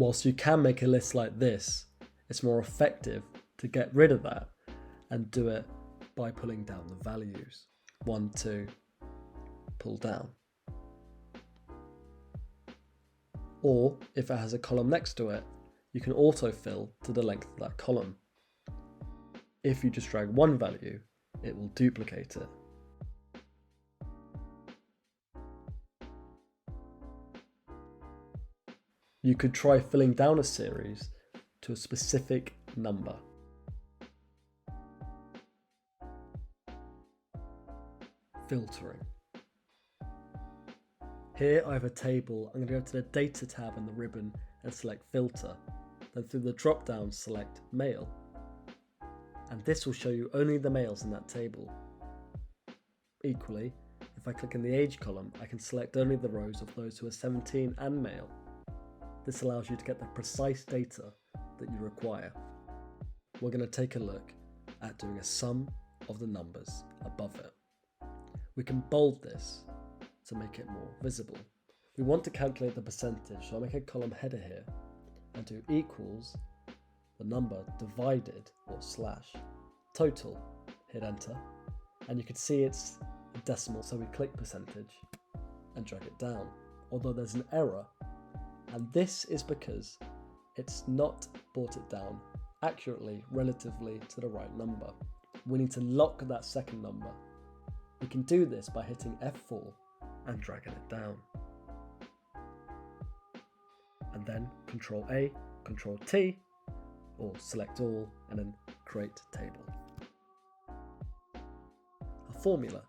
Whilst you can make a list like this, it's more effective to get rid of that and do it by pulling down the values. 1, 2, pull down. Or if it has a column next to it, you can autofill to the length of that column. If you just drag one value, it will duplicate it. You could try filling down a series to a specific number. Filtering. Here I have a table. I'm going to go to the Data tab in the ribbon and select Filter. Then through the drop down select Male. And this will show you only the males in that table. Equally, if I click in the age column, I can select only the rows of those who are 17 and male. This allows you to get the precise data that you require. We're going to take a look at doing a sum of the numbers above it. We can bold this to make it more visible. We want to calculate the percentage, so I'll make a column header here and do equals the number divided or slash total. Hit enter and you can see it's a decimal, so we click percentage and drag it down, although there's an error, and this is because it's not brought it down accurately relatively to the right number. We need to lock that second number. We can do this by hitting F4 and dragging it down. And then Control A, Control T, or select all and then create table. A formula.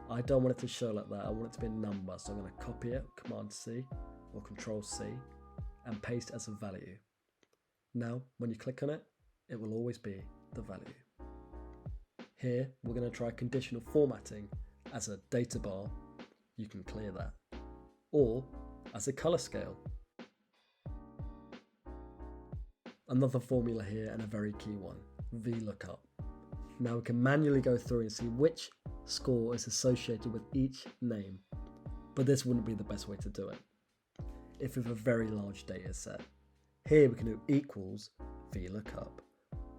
I don't want it to show like that, I want it to be a number, so I'm going to copy it, Command C or Control C, and paste as a value. Now, when you click on it, it will always be the value. Here, we're going to try conditional formatting as a data bar. You can clear that. Or as a color scale. Another formula here and a very key one, VLookup. Now we can manually go through and see which score is associated with each name, but this wouldn't be the best way to do it if we have a very large data set. Here we can do equals VLookup,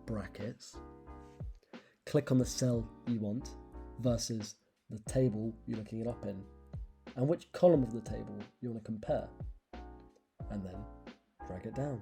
brackets, click on the cell you want versus the table you're looking it up in, and which column of the table you want to compare, and then drag it down.